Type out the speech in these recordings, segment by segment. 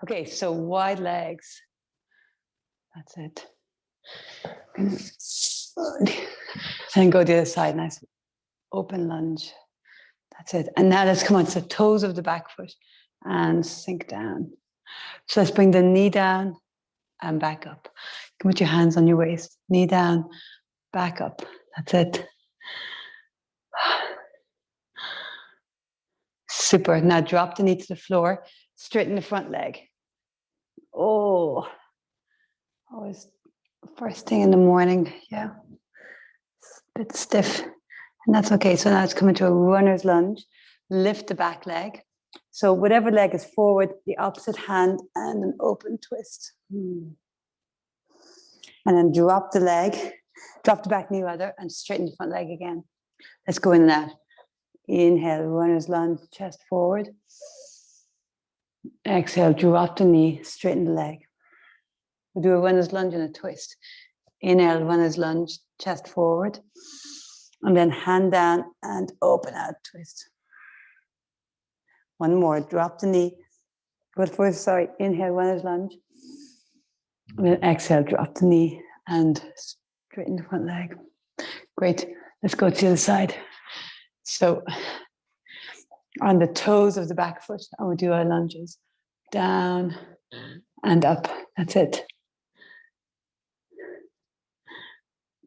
Okay, so wide legs. That's it. And go to the other side. Nice open lunge. That's it. And now let's come on to the toes of the back foot and sink down. So let's bring the knee down and back up. Put your hands on your waist. Knee down, back up. That's it. Super. Now drop the knee to the floor. Straighten the front leg. Oh, always first thing in the morning. Yeah. It's a bit stiff. And that's okay. So now let's come into a runner's lunge. Lift the back leg. So whatever leg is forward, the opposite hand and an open twist. And then drop the leg, drop the back knee rather, and straighten the front leg again. Let's go in and out. Inhale, runner's lunge, chest forward. Exhale, drop the knee, straighten the leg. We'll do a runner's lunge and a twist. Inhale, runner's lunge, chest forward. And then hand down and open out, twist. One more, drop the knee. But first, inhale, runner's lunge. And then exhale, drop the knee and straighten the front leg. Great. Let's go to the other side. So on the toes of the back foot, and we'll do our lunges. Down and up. That's it.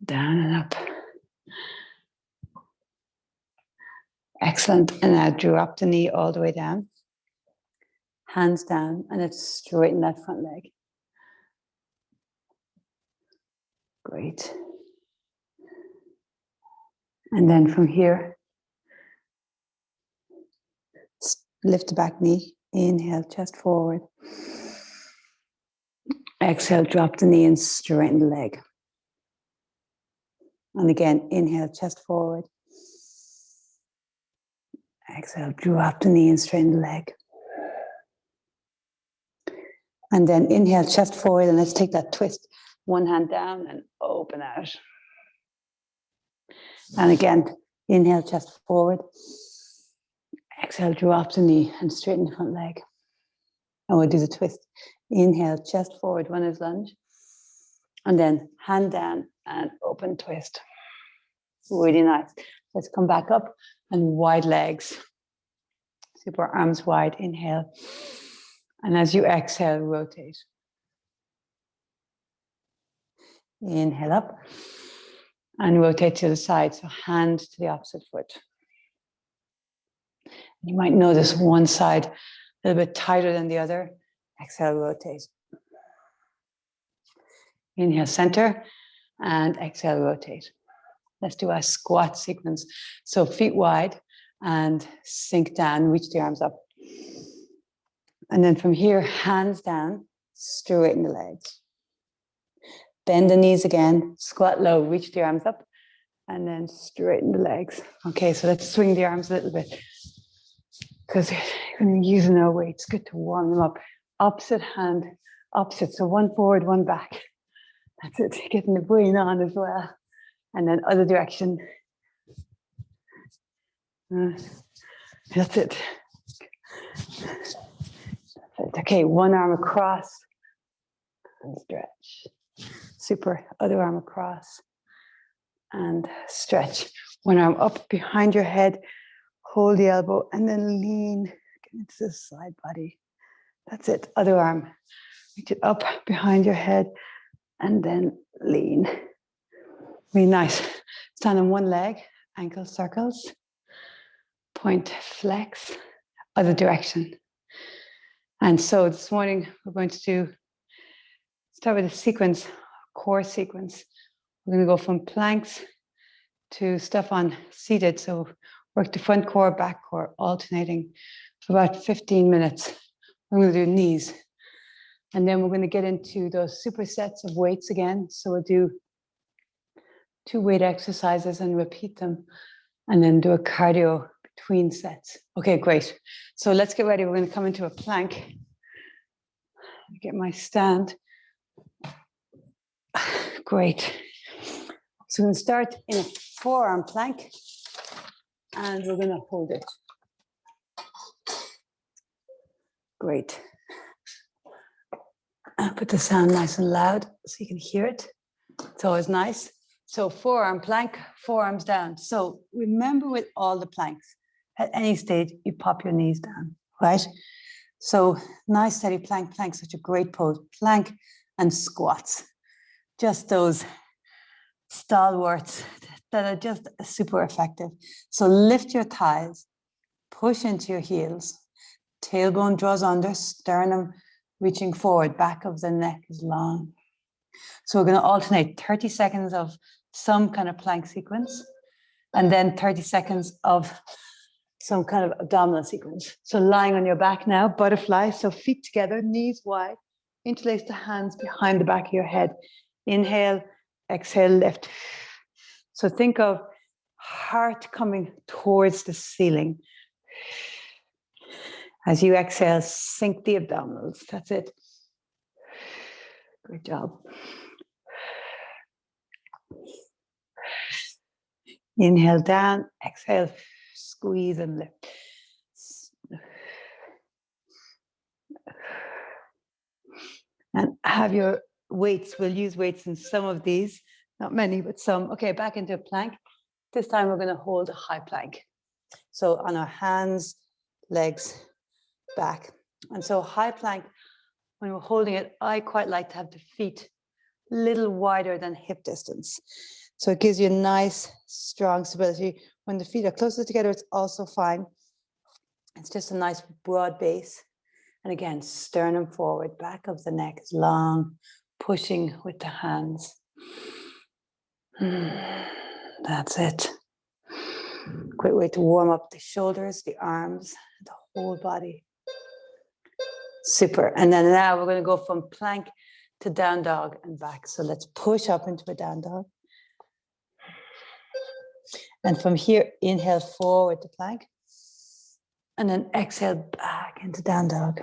Down and up. Excellent. And now drop the knee all the way down. Hands down, and let's straighten that front leg. Great. And then from here, lift the back knee. Inhale, chest forward. Exhale, drop the knee and straighten the leg. And again, inhale, chest forward. Exhale, drop the knee and straighten the leg. And then inhale, chest forward, and let's take that twist. One hand down and open out. And again, inhale, chest forward. Exhale, drop the knee and straighten the front leg. And we'll do the twist. Inhale, chest forward, runner's lunge. And then hand down and open twist. Really nice. Let's come back up and wide legs. Super, arms wide, inhale. And as you exhale, rotate. Inhale up and rotate to the side. So hand to the opposite foot. You might notice one side a little bit tighter than the other. Exhale, rotate. Inhale, center, and exhale, rotate. Let's do a squat sequence. So feet wide and sink down, reach the arms up. And then from here, hands down, straighten the legs. Bend the knees again, squat low, reach the arms up, and then straighten the legs. Okay, so let's swing the arms a little bit. Because you're going to be using our weight. It's good to warm them up. Opposite hand, opposite. So one forward, one back. That's it. Getting the brain on as well. And then other direction. That's it. Okay, one arm across. And stretch. Super. Other arm across. And stretch. One arm up behind your head. Hold the elbow and then lean. Get into the side body. That's it. Other arm. Reach it up behind your head and then lean. Really nice. Stand on one leg. Ankle circles. Point flex. Other direction. And so this morning we're going to start with a sequence, core sequence. We're going to go from planks to stuff on seated. So work the front core, back core, alternating for about 15 minutes. I'm going to do knees. And then we're going to get into those supersets of weights again. So we'll do 2 weight exercises and repeat them. And then do a cardio between sets. Okay, great. So let's get ready. We're going to come into a plank. Get my stand. Great. So we're going to start in a forearm plank. And we're going to hold it. Great. Put the sound nice and loud so you can hear it. It's always nice. So forearm plank, forearms down. So remember with all the planks, at any stage, you pop your knees down, right? So nice steady plank, plank, such a great pose. Plank and squats. Just those stalwarts that are just super effective. So lift your thighs, push into your heels, tailbone draws under, sternum reaching forward, back of the neck is long. So we're going to alternate 30 seconds of some kind of plank sequence and then 30 seconds of some kind of abdominal sequence. So lying on your back now, butterfly, so feet together, knees wide, interlace the hands behind the back of your head. Inhale, exhale, lift. So think of heart coming towards the ceiling. As you exhale, sink the abdominals. That's it. Good job. Inhale down, exhale, squeeze and lift. And have your weights. We'll use weights in some of these, not many, but some. Okay, back into a plank. This time we're going to hold a high plank. So on our hands, legs, back. And so high plank, when we're holding it, I quite like to have the feet a little wider than hip distance. So it gives you nice, strong stability. When the feet are closer together, it's also fine. It's just a nice broad base. And again, sternum forward, back of the neck is long, pushing with the hands. That's it. Great way to warm up the shoulders, the arms, the whole body. Super. And then now we're going to go from plank to down dog and back. So let's push up into a down dog. And from here, inhale forward to plank. And then exhale back into down dog.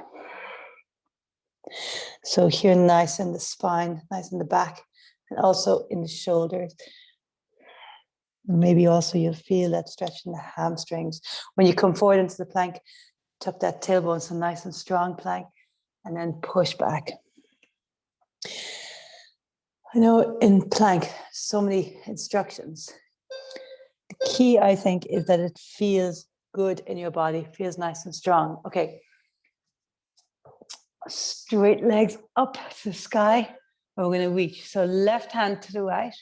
So here, nice in the spine, nice in the back, and also in the shoulders. Maybe also you'll feel that stretch in the hamstrings. When you come forward into the plank, tuck that tailbone, so nice and strong plank, and then push back. I know in plank, so many instructions. The key, I think, is that it feels good in your body, feels nice and strong. Okay. Straight legs up to the sky, and we're going to reach. So left hand to the right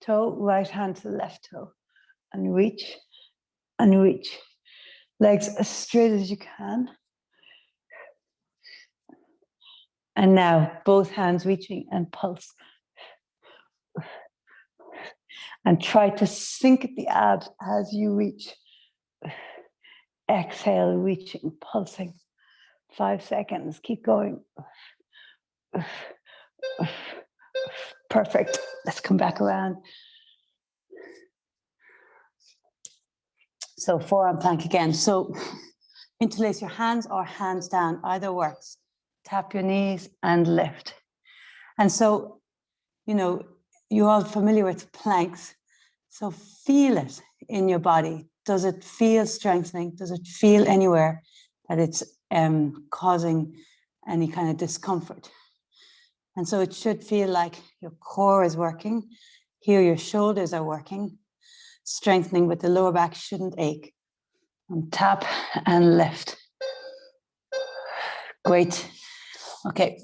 toe, right hand to the left toe, and reach, and reach. Legs as straight as you can. And now both hands reaching and pulse. And try to sink the abs as you reach. Exhale, reaching, pulsing. 5 seconds, keep going. Perfect. Let's come back around. So forearm plank again. So interlace your hands or hands down, either works. Tap your knees and lift. And so, you know, you're all familiar with planks. So feel it in your body. Does it feel strengthening? Does it feel anywhere that it's causing any kind of discomfort? And so it should feel like your core is working. Here your shoulders are working, strengthening, but the lower back shouldn't ache. And tap and lift. Great. Okay.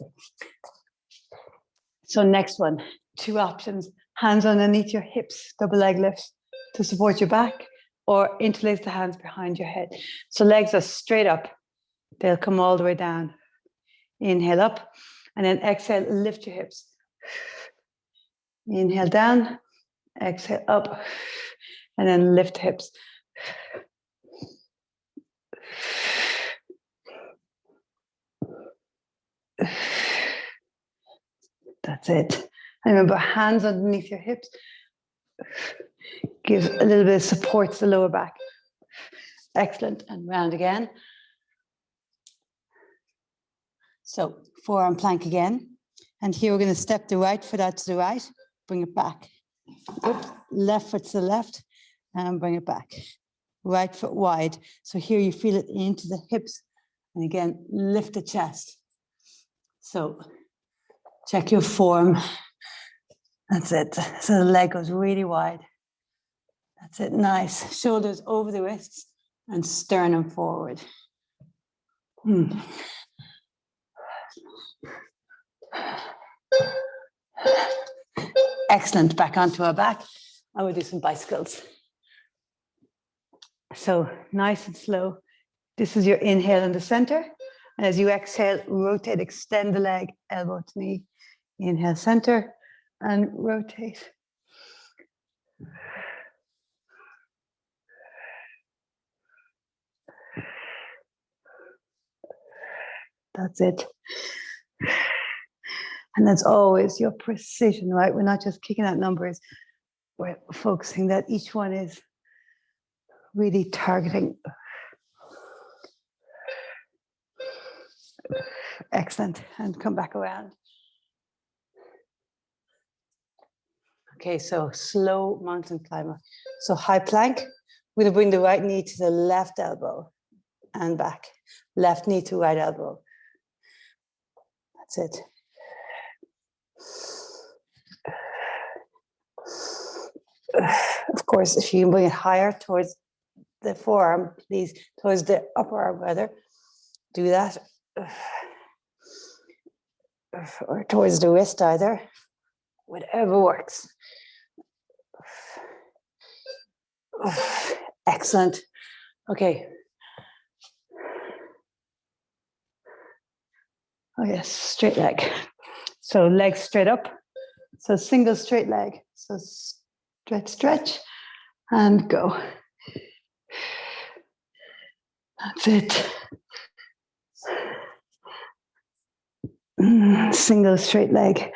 So next one, 2 options. Hands underneath your hips, double leg lifts to support your back, or interlace the hands behind your head. So legs are straight up. They'll come all the way down. Inhale up, and then exhale, lift your hips. Inhale down, exhale up, and then lift hips. That's it. And remember, hands underneath your hips. Give a little bit of support to the lower back. Excellent. And round again. So forearm plank again. And here we're going to step the right foot out to the right, bring it back. Oops. Left foot to the left, and bring it back. Right foot wide. So here you feel it into the hips. And again, lift the chest. So Check your form. That's it. So the leg goes really wide. That's it. Nice. Shoulders over the wrists and sternum forward. Excellent. Back onto our back. And we'll do some bicycles. So nice and slow. This is your inhale in the center. And as you exhale, rotate, extend the leg, elbow to knee. Inhale, center, and rotate. That's it. And that's always your precision, right? We're not just kicking out numbers. We're focusing that each one is really targeting. Excellent. And come back around. Okay, so slow mountain climber. So high plank. We're going to bring the right knee to the left elbow and back. Left knee to right elbow. That's it. Of course, if you can bring it higher towards the forearm, please, towards the upper arm rather, do that. Or towards the wrist either, whatever works. Excellent. Okay. Oh yes, straight leg. So legs straight up. So single straight leg. So stretch, stretch, and go. That's it. Single straight leg.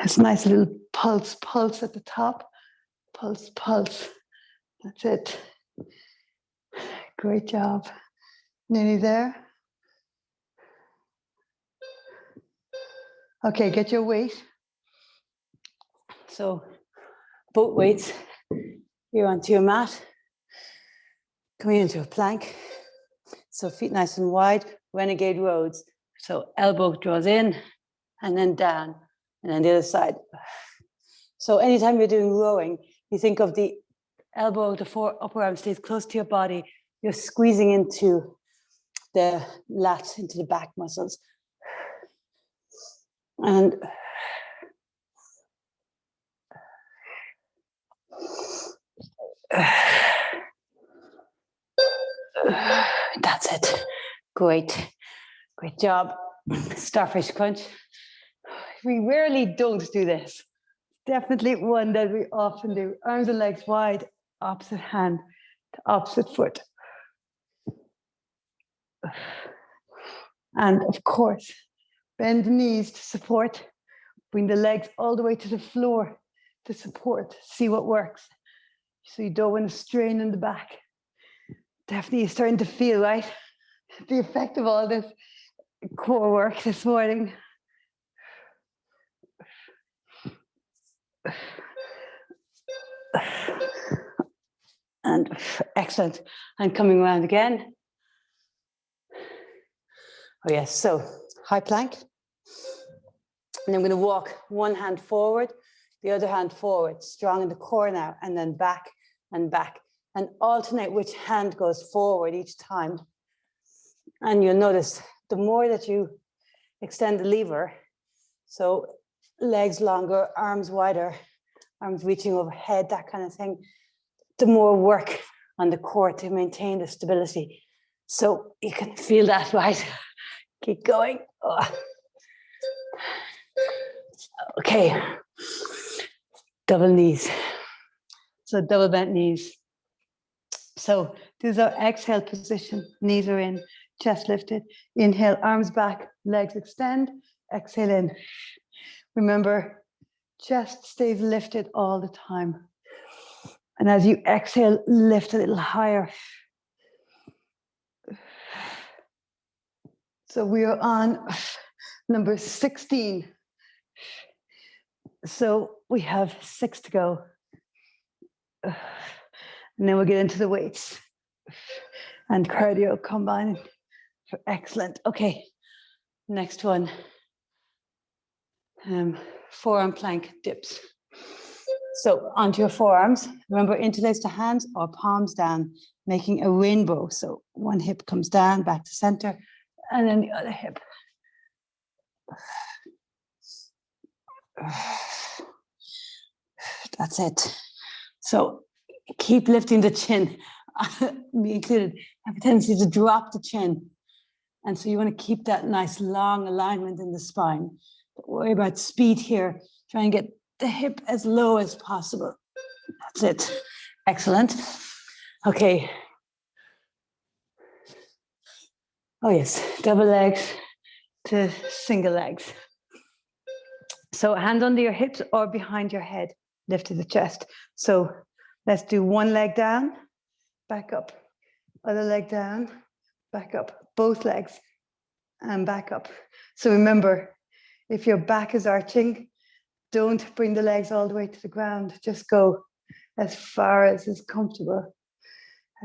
It's nice little pulse, pulse at the top. Pulse, pulse. That's it. Great job. Nearly there. Okay, get your weight. So both weights here onto your mat. Coming into a plank. So feet nice and wide, renegade roads. So elbow draws in and then down and then the other side. So anytime you're doing rowing, you think of the elbow, the upper arm stays close to your body. You're squeezing into the lats, into the back muscles. And that's it. Great. Great job. Starfish crunch. We rarely don't do this. Definitely one that we often do. Arms and legs wide, opposite hand to opposite foot. And of course, bend the knees to support. Bring the legs all the way to the floor to support. See what works. So you don't want to strain in the back. Definitely starting to feel, right? The effect of all this core work this morning. And excellent. And coming around again. Oh yes, so high plank. And I'm going to walk one hand forward, the other hand forward, strong in the core now, and then back and back. And alternate which hand goes forward each time. And you'll notice the more that you extend the lever, so legs longer, arms wider, arms reaching overhead, that kind of thing, the more work on the core to maintain the stability. So you can feel that, right? Keep going. Oh. Okay, double knees. So double bent knees. So this is our exhale position. Knees are in, chest lifted. Inhale, arms back, legs extend. Exhale in. Remember, chest stays lifted all the time. And as you exhale, lift a little higher. So we are on number 16. So we have 6 to go. And then we'll get into the weights and cardio combined. Excellent. Okay. Next one, forearm plank dips. So onto your forearms, remember interlace the hands or palms down, making a rainbow. So one hip comes down, back to center, and then the other hip. That's it. So keep lifting the chin, me included. I have a tendency to drop the chin. And so you want to keep that nice long alignment in the spine. Don't worry about speed here. Try and get the hip as low as possible. That's it. Excellent. Okay. Oh yes, double legs to single legs. So hand under your hips or behind your head, lift to the chest. So let's do one leg down, back up, other leg down, back up, both legs, and back up. So remember, if your back is arching, don't bring the legs all the way to the ground. Just go as far as is comfortable.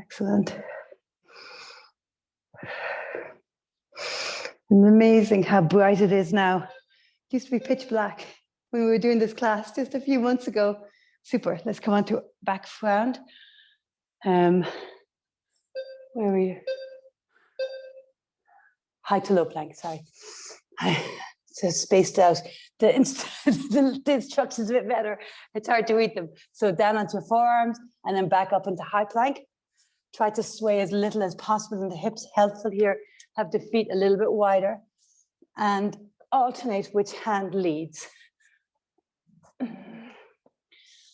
Excellent. And amazing how bright it is now. It used to be pitch black when we were doing this class just a few months ago. Super. Let's come on to back round. Where were you? High to low plank, sorry. So spaced out. The instructions a bit better. It's hard to read them. So down onto your forearms and then back up into high plank. Try to sway as little as possible in the hips. Helpful here. Have the feet a little bit wider. And alternate which hand leads.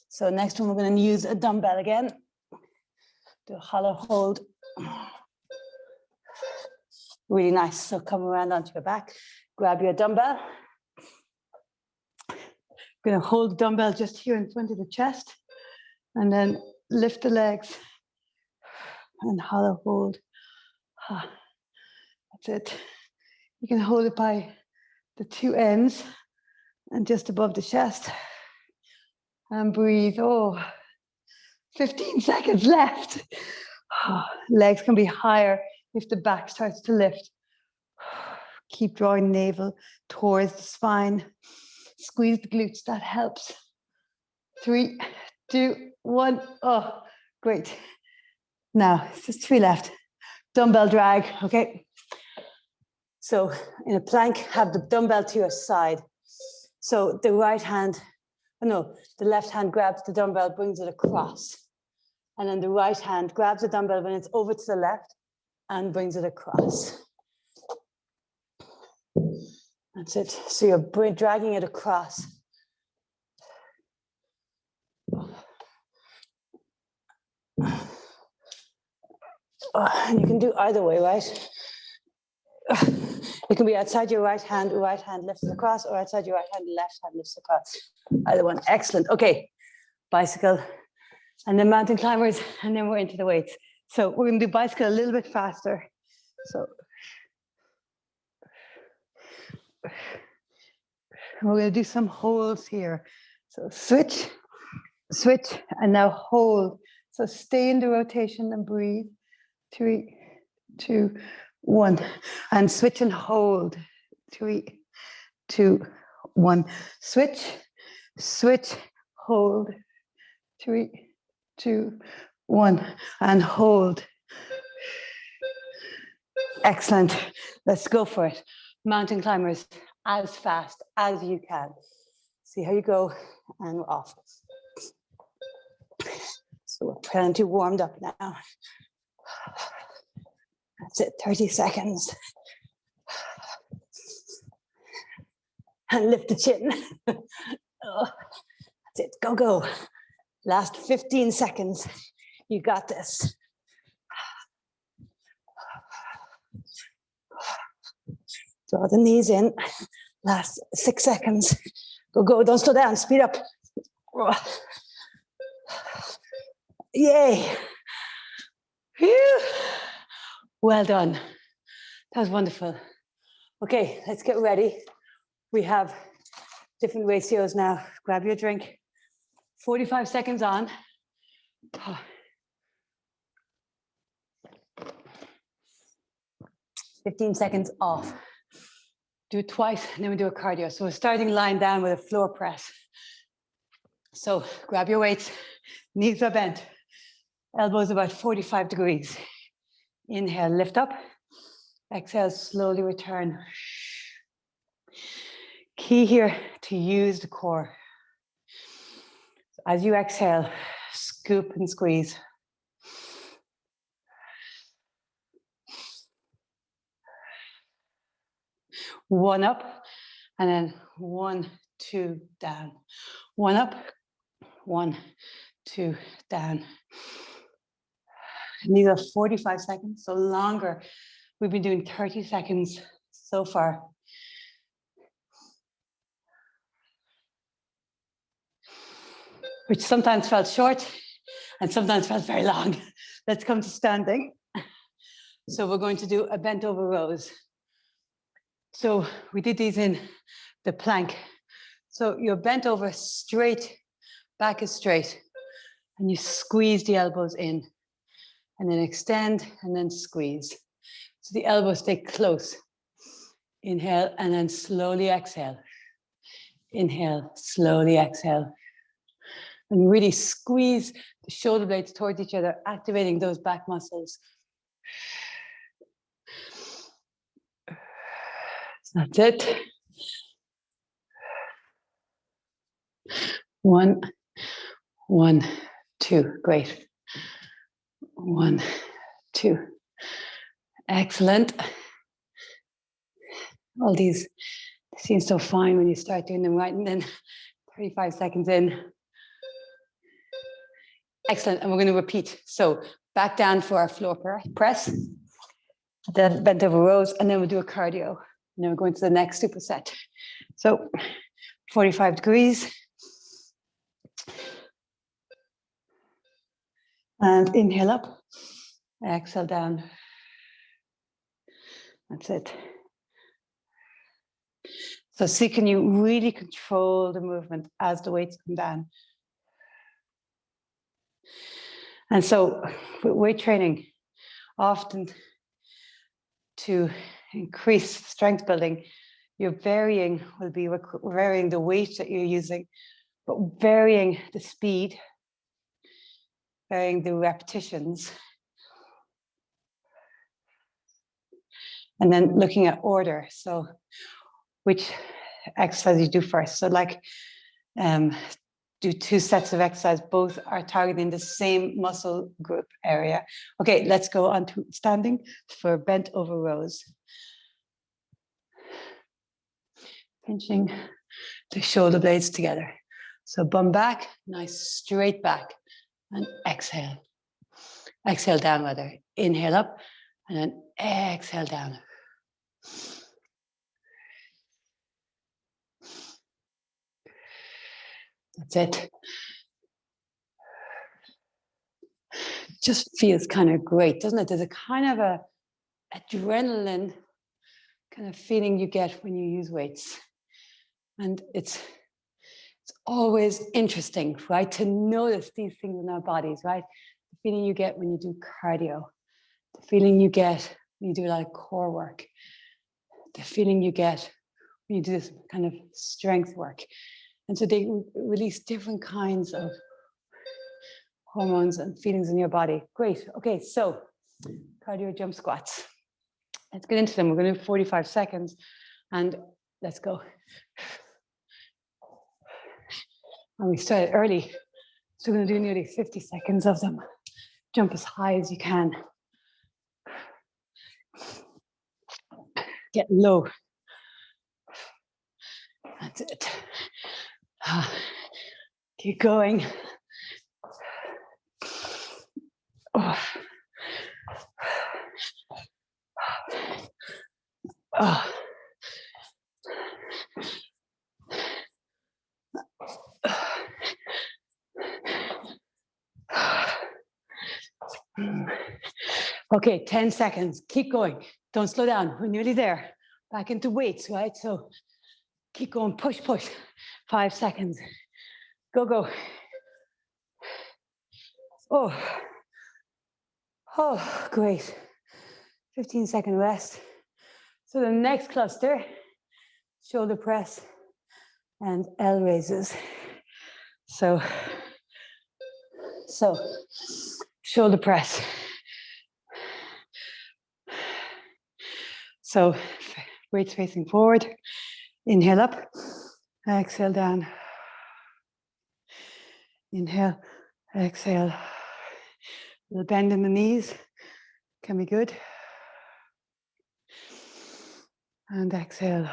So next one, we're going to use a dumbbell again. Do a hollow hold. Really nice. So come around onto your back. Grab your dumbbell. We're going to hold the dumbbell just here in front of the chest. And then lift the legs. And hollow hold. That's it. You can hold it by the two ends and just above the chest. And breathe. Oh, 15 seconds left. Legs can be higher if the back starts to lift. Keep drawing navel towards the spine. Squeeze the glutes, that helps. 3, 2, 1. Oh, great. Now, it's just 3 left. Dumbbell drag, okay? So in a plank, have the dumbbell to your side. So the right hand, the left hand grabs the dumbbell, brings it across. And then the right hand grabs the dumbbell when it's over to the left and brings it across. That's it. So you're dragging it across. And you can do either way, right? It can be outside your right hand lifts across, or outside your right hand, left hand lifts across. Either one. Excellent. Okay. Bicycle. And then mountain climbers, and then we're into the weights. So we're going to do bicycle a little bit faster. So we're going to do some holds here. So switch, switch, and now hold. So stay in the rotation and breathe. 3, 2, 1. And switch and hold. 3, 2, 1. Switch, switch, hold. 3, 2, 1. And hold. Excellent. Let's go for it. Mountain climbers, as fast as you can. See how you go, and we're off. So we're plenty warmed up now. That's it, 30 seconds. And lift the chin. That's it, go, go. Last 15 seconds. You got this. Draw the knees in. Last 6 seconds. Go, go, don't slow down, speed up. Yay. Phew. Well done. That was wonderful. Okay, let's get ready. We have different ratios now. Grab your drink. 45 seconds on. 15 seconds off. Do it twice, and then we do a cardio. So we're starting lying down with a floor press. So grab your weights, knees are bent, elbows about 45 degrees. Inhale, lift up. Exhale, slowly return. Key here to use the core. So as you exhale, scoop and squeeze. One up, and then 1, 2, down. One up, 1, 2, down. And these are 45 seconds, so longer. We've been doing 30 seconds so far. Which sometimes felt short and sometimes felt very long. Let's come to standing. So we're going to do a bent over rows. So we did these in the plank. So you're bent over straight, back is straight, and you squeeze the elbows in, and then extend, and then squeeze. So the elbows stay close. Inhale, and then slowly exhale. Inhale, slowly exhale. And really squeeze the shoulder blades towards each other, activating those back muscles. That's it. 1, 1, 2. Great. 1, 2. Excellent. All these seem so fine when you start doing them right, and then 35 seconds in. Excellent. And we're going to repeat. So back down for our floor press, then bent over rows, and then we'll do a cardio. And then we're going to the next superset. So 45 degrees. And inhale up, exhale down. That's it. So see, can you really control the movement as the weights come down? And so with weight training, often to increase strength building, you're varying the weight that you're using, but varying the speed, varying the repetitions, and then looking at order. So which exercise you do first. So like do 2 sets of exercise, both are targeting the same muscle group area. Okay, let's go on to standing for bent over rows. Pinching the shoulder blades together. So bum back, nice straight back, and exhale. Exhale down rather. Inhale up, and then exhale down. That's it. Just feels kind of great, doesn't it? There's a kind of a adrenaline kind of feeling you get when you use weights. And it's always interesting, right? To notice these things in our bodies, right? The feeling you get when you do cardio, the feeling you get when you do a lot of core work, the feeling you get when you do this kind of strength work. And so they release different kinds of hormones and feelings in your body. Great. Okay, so cardio jump squats. Let's get into them. We're going to do 45 seconds and let's go. And we started early, so we're going to do nearly 50 seconds of them. Jump as high as you can. Get low. That's it. Keep going. Oh. Oh. Okay, 10 seconds. Keep going. Don't slow down. We're nearly there. Back into weights, right? So keep going. Push, push. 5 seconds. Go, go. Oh. Oh, great. 15-second rest. So the next cluster shoulder press, and L raises. So shoulder press. So weights facing forward. Inhale up, exhale down. Inhale, exhale. A little bend in the knees can be good. And exhale.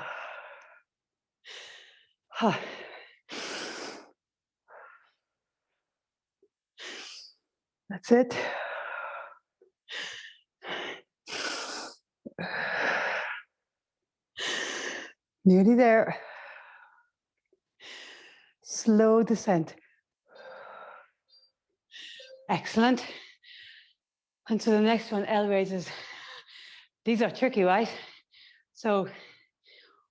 That's it. Nearly there. Slow descent. Excellent. And so the next one, L raises. These are tricky, right? So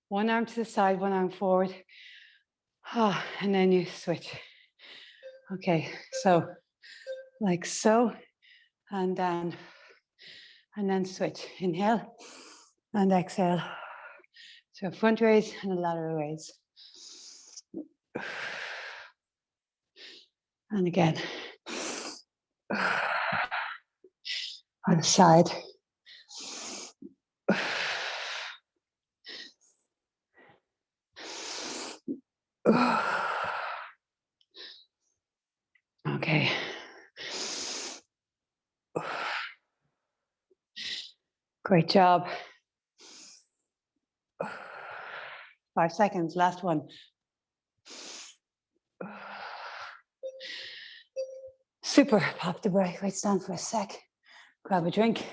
one arm to the side, one arm forward. And then you switch. Okay, so like so, and down, and then switch. Inhale and exhale. So a front raise and a lateral raise. And again. On the side. Okay. Great job. 5 seconds, last one. Super, pop the break, right, stand for a sec. Grab a drink.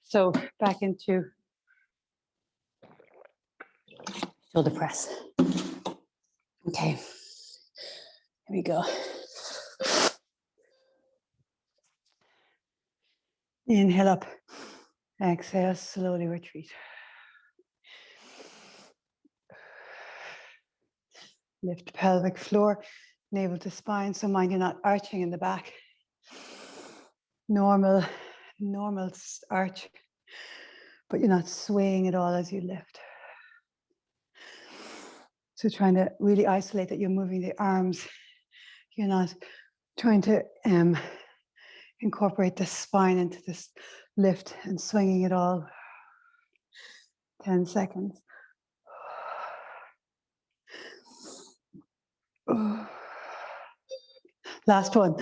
So back into shoulder press. Okay, here we go. Inhale up, exhale, slowly retreat. Lift pelvic floor, navel to spine, so mind you're not arching in the back. Normal arch, but you're not swaying at all as you lift. So trying to really isolate that you're moving the arms. You're not trying to incorporate the spine into this lift and swinging it all. 10 seconds. Last one.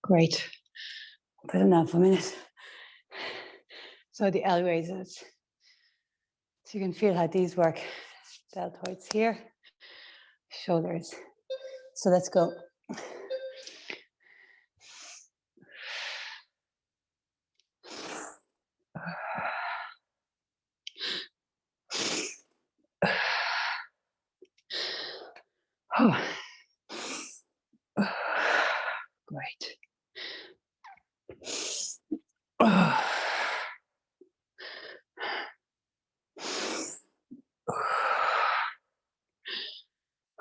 Great. Put enough a minute. So the L raises. So you can feel how these work. Deltoids here, shoulders. So let's go. Great.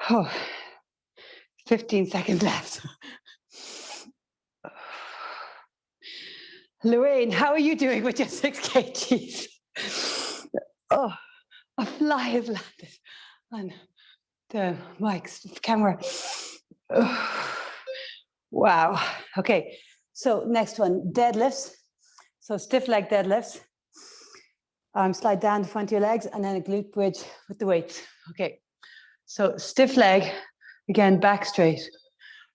Oh, 15 seconds left. Lorraine, how are you doing with your 6 kgs? Oh, a fly has landed on the mic's camera. Wow. Okay, so next one, deadlifts. So stiff leg deadlifts. Slide down the front of your legs and then a glute bridge with the weights. Okay, so stiff leg, again, back straight.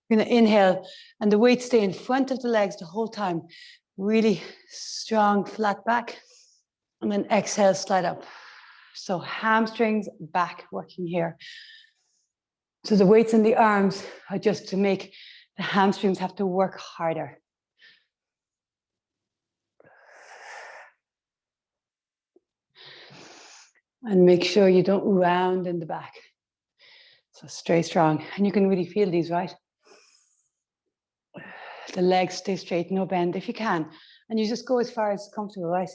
We're gonna inhale and the weights stay in front of the legs the whole time. Really strong, flat back. And then exhale, slide up. So hamstrings, back working here. So the weights in the arms are just to make the hamstrings have to work harder. And make sure you don't round in the back. So stay strong. And you can really feel these, right? The legs stay straight, no bend if you can. And you just go as far as comfortable, right?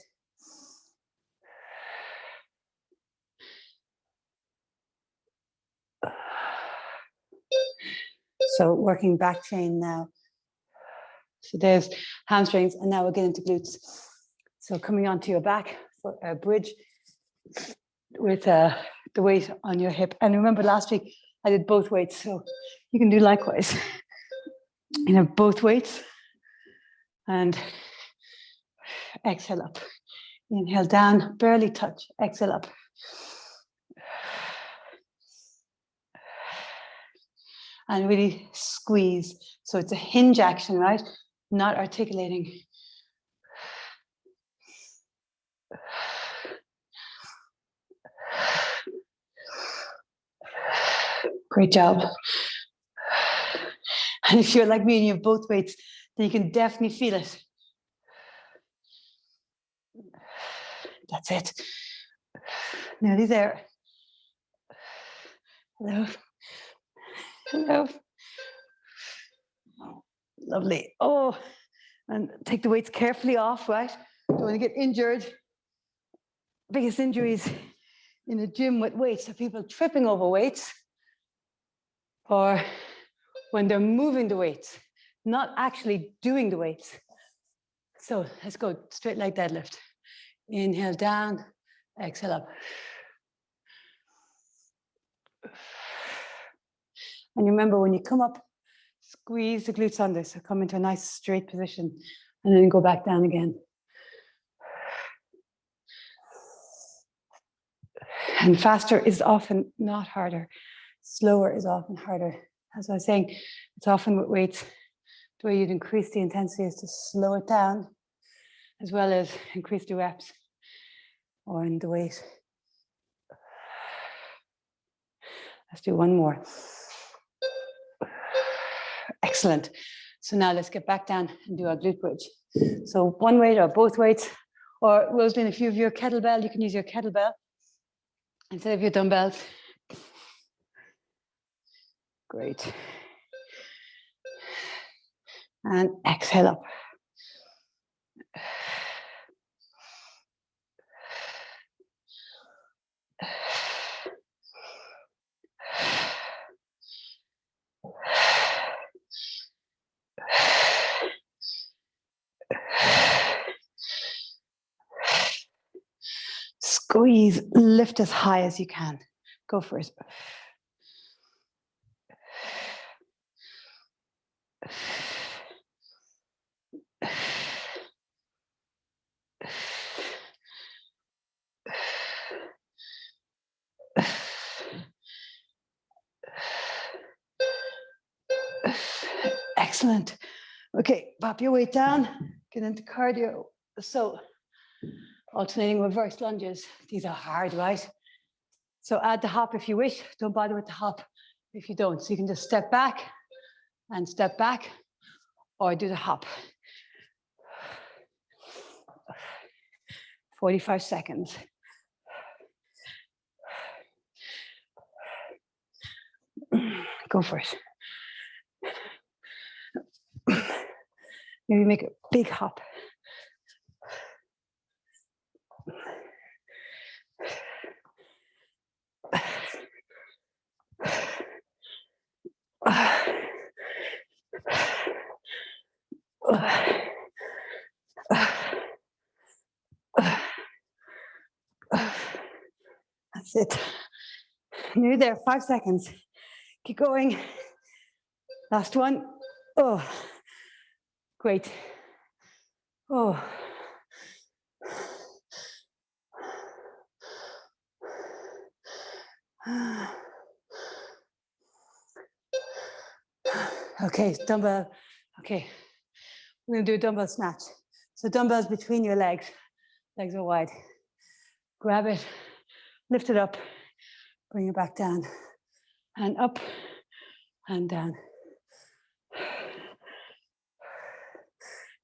So working back chain now. So there's hamstrings, and now we're getting to glutes. So coming onto your back for a bridge. the weight on your hip. And remember last week I did both weights, so you can do likewise. You have both weights and exhale up. Inhale down, barely touch, exhale up. And really squeeze. So it's a hinge action, right? Not articulating. Great job. And if you're like me and you have both weights, then you can definitely feel it. That's it. Nearly there. Hello. Hello. Lovely. Oh, and take the weights carefully off, right? Don't want to get injured. Biggest injuries in the gym with weights are people tripping over weights or when they're moving the weights, not actually doing the weights. So let's go straight leg deadlift. Inhale down, exhale up. And remember, when you come up, squeeze the glutes under, so come into a nice straight position and then go back down again. And faster is often not harder. Slower is often harder. As I was saying, it's often with weights, the way you'd increase the intensity is to slow it down, as well as increase the reps or in the weight. Let's do one more. Excellent. So now let's get back down and do our glute bridge. So one weight or both weights, or Rosalind, if you have your kettlebell, you can use your kettlebell instead of your dumbbells. Great. And exhale up. Squeeze, lift as high as you can. Go for it. Excellent. Okay, pop your weight down, get into cardio. So alternating reverse lunges. These are hard, right? So add the hop if you wish. Don't bother with the hop if you don't. So you can just step back, or do the hop. 45 seconds. Go for it. Maybe make a big hop. That's it. Nearly there, 5 seconds. Keep going. Last one. Oh, great. Oh. Okay, dumbbell. Okay, we're gonna do a dumbbell snatch. So dumbbells between your legs. Legs are wide. Grab it, lift it up, bring it back down, and up and down.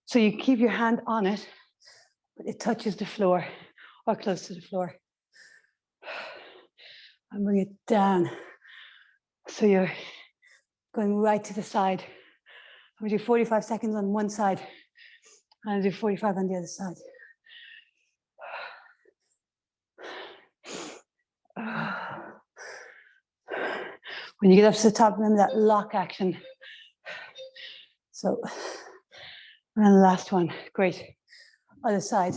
So you keep your hand on it, but it touches the floor or close to the floor. And bring it down. So you're going right to the side. We do 45 seconds on one side, and I do 45 on the other side. When you get up to the top, remember that lock action. So, and the last one, great. Other side.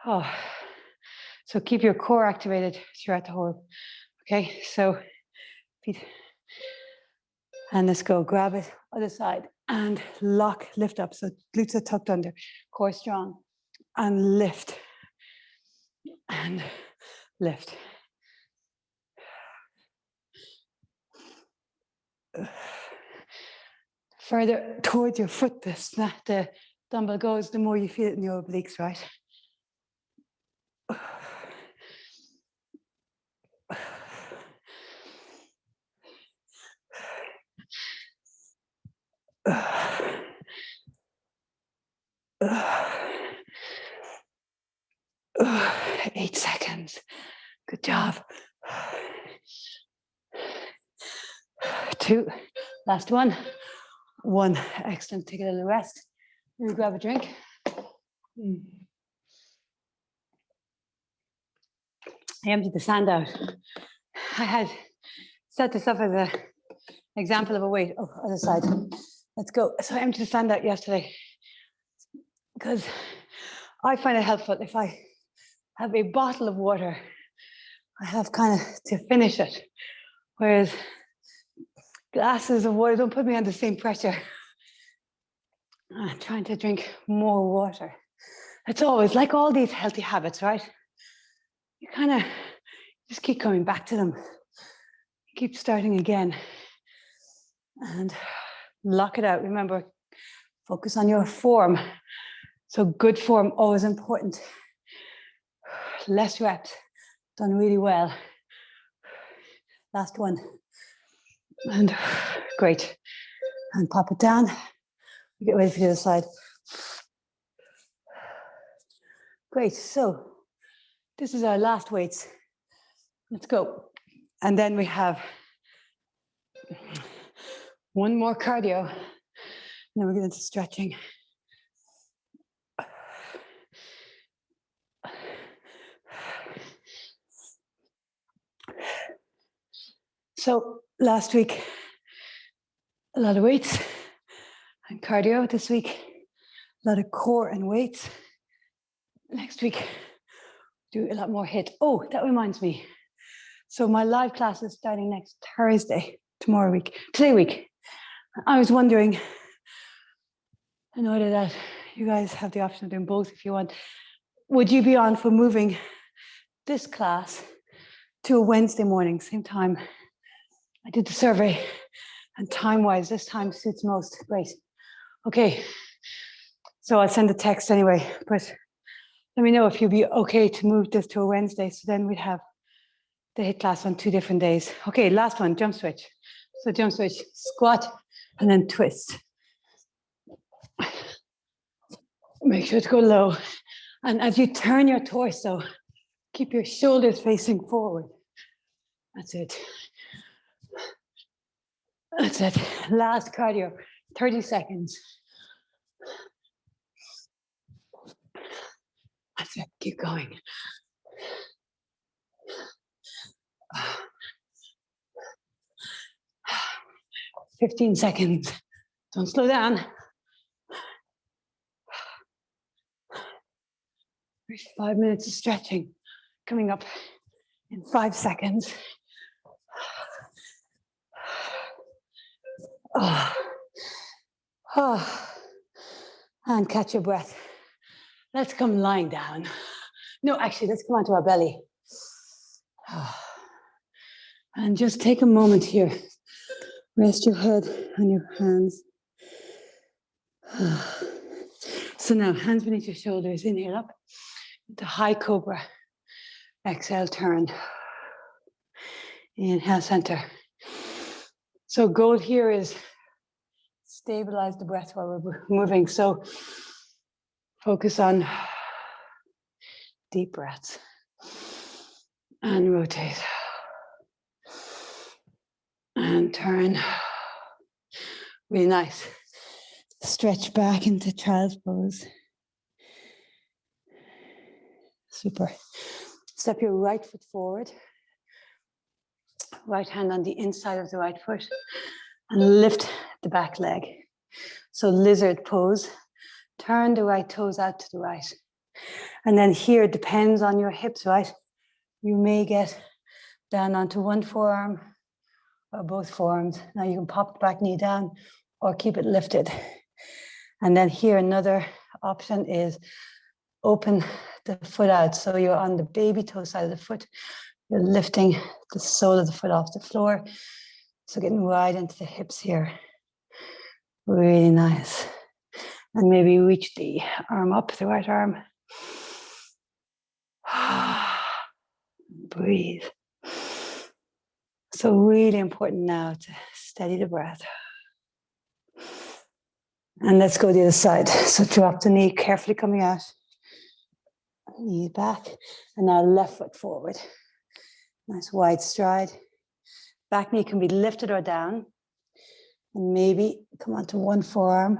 Oh, So keep your core activated throughout the whole. Okay, so feet. And let's go, grab it, other side, and lock, lift up. So glutes are tucked under, core strong, and lift, and lift. Further towards your foot, the dumbbell goes, the more you feel it in your obliques, right? Eight seconds. Good job. 2. Last one. 1. Excellent. Take a little rest. Maybe grab a drink. I emptied the sand out. I had set this up as an example of a weight. Oh, other side. Let's go. So I emptied the sand out yesterday because I find it helpful if I have a bottle of water, I have kind of to finish it. Whereas glasses of water don't put me under the same pressure. I'm trying to drink more water. It's always like all these healthy habits, right? You kind of just keep coming back to them. Keep starting again and lock it out. Remember, focus on your form. So good form, always important. Less reps, done really well. Last one. And great. And pop it down. Get ready for the other side. Great. So this is our last weights. Let's go. And then we have one more cardio. And then we get into stretching. So last week, a lot of weights and cardio. This week, a lot of core and weights. Next week, do a lot more HIIT. Oh, that reminds me. So my live class is starting next Thursday, today week. I was wondering, in order that you guys have the option of doing both if you want, would you be on for moving this class to a Wednesday morning, same time? I did the survey, and time-wise, this time suits most. Great. Okay, so I'll send a text anyway, but let me know if you'd be okay to move this to a Wednesday, so then we'd have the HIIT class on 2 different days. Okay, last one, jump switch. So jump switch, squat, and then twist. Make sure to go low. And as you turn your torso, keep your shoulders facing forward. That's it. That's it. Last cardio, 30 seconds. That's it. Keep going. "15 seconds. Don't slow down. 5 minutes of stretching coming up in 5 seconds. Oh. Oh. And catch your breath. Let's come lying down. No, actually, let's come onto our belly. And just take a moment here. Rest your head on your hands. So now, hands beneath your shoulders. Inhale up into high cobra. Exhale, turn. Inhale, center. So goal here is stabilize the breath while we're moving. So focus on deep breaths and rotate and turn. Really nice. Stretch back into child's pose. Super. Step your right foot forward. Right hand on the inside of the right foot and lift the back leg. So lizard pose. Turn the right toes out to the right. And then here, it depends on your hips, right? You may get down onto one forearm or both forearms. Now you can pop the back knee down or keep it lifted. And then here, another option is open the foot out. So you're on the baby toe side of the foot. You're lifting the sole of the foot off the floor. So getting right into the hips here. Really nice. And maybe reach the arm up, the right arm. Breathe. So really important now to steady the breath. And let's go the other side. So drop the knee, carefully coming out. Knee back. And now left foot forward. Nice wide stride. Back knee can be lifted or down. And maybe come onto one forearm.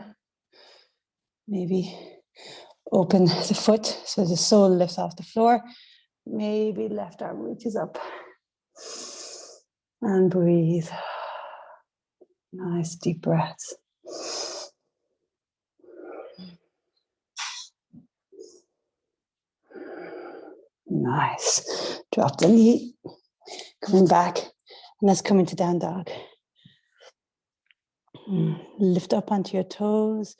Maybe open the foot so the sole lifts off the floor. Maybe left arm reaches up. And breathe. Nice deep breaths. Nice. Drop the knee. Coming back. And let's come into down dog. Lift up onto your toes.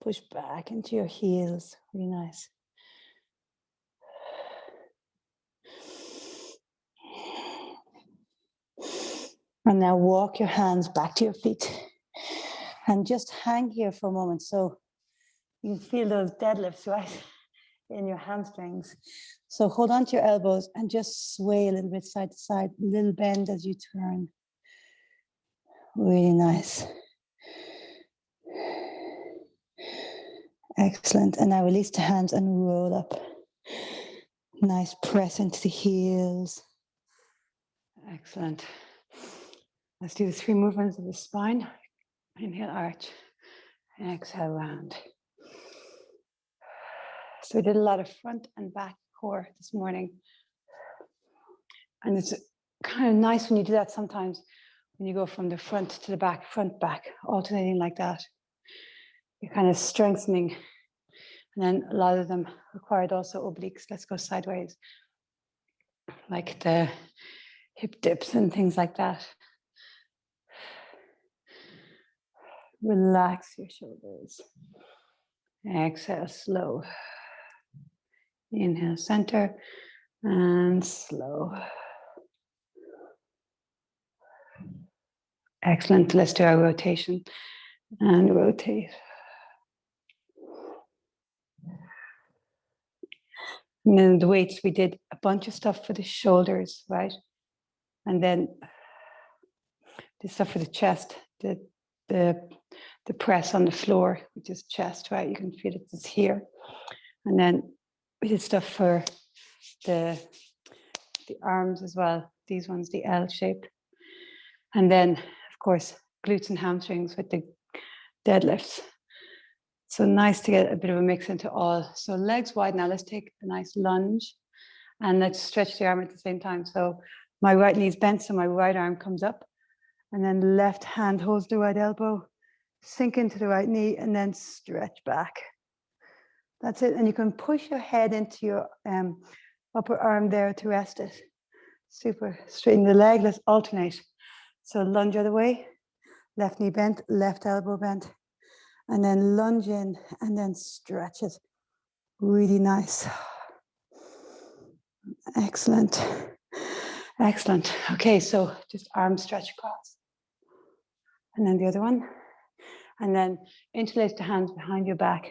Push back into your heels. Really nice. And now walk your hands back to your feet. And just hang here for a moment. So you can feel those deadlifts, right? In your hamstrings. So hold on to your elbows and just sway a little bit side to side. A little bend as you turn. Really nice. Excellent. And now release the hands and roll up. Nice press into the heels. Excellent. Let's do the 3 movements of the spine. Inhale, arch. Exhale, round. So we did a lot of front and back core this morning. And it's kind of nice when you do that sometimes, when you go from the front to the back, front, back, alternating like that. You're kind of strengthening. And then a lot of them required also obliques. Let's go sideways. Like the hip dips and things like that. Relax your shoulders. Exhale, slow. Inhale, center, and slow. Excellent. Let's do our rotation. And rotate. And then the weights, we did a bunch of stuff for the shoulders, right? And then the stuff for the chest, the press on the floor, which is chest, right? You can feel it, it's here. And then we did stuff for the arms as well. These ones, the L shape. And then, of course, glutes and hamstrings with the deadlifts. So nice to get a bit of a mix into all. So legs wide now. Let's take a nice lunge and let's stretch the arm at the same time. So my right knee is bent, so my right arm comes up. And then the left hand holds the right elbow. Sink into the right knee and then stretch back. That's it. And you can push your head into your upper arm there to rest it. Super. Straighten the leg. Let's alternate. So lunge other way. Left knee bent, left elbow bent. And then lunge in and then stretch it. Really nice. Excellent. Excellent. Okay, so just arm stretch across. And then the other one. And then interlace the hands behind your back.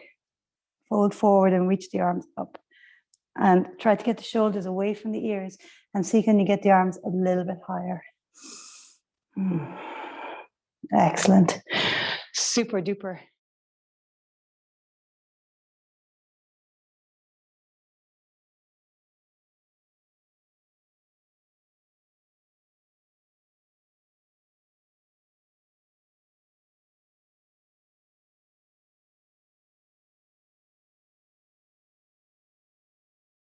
Fold forward and reach the arms up. And try to get the shoulders away from the ears and see can you get the arms a little bit higher. Excellent. Super duper.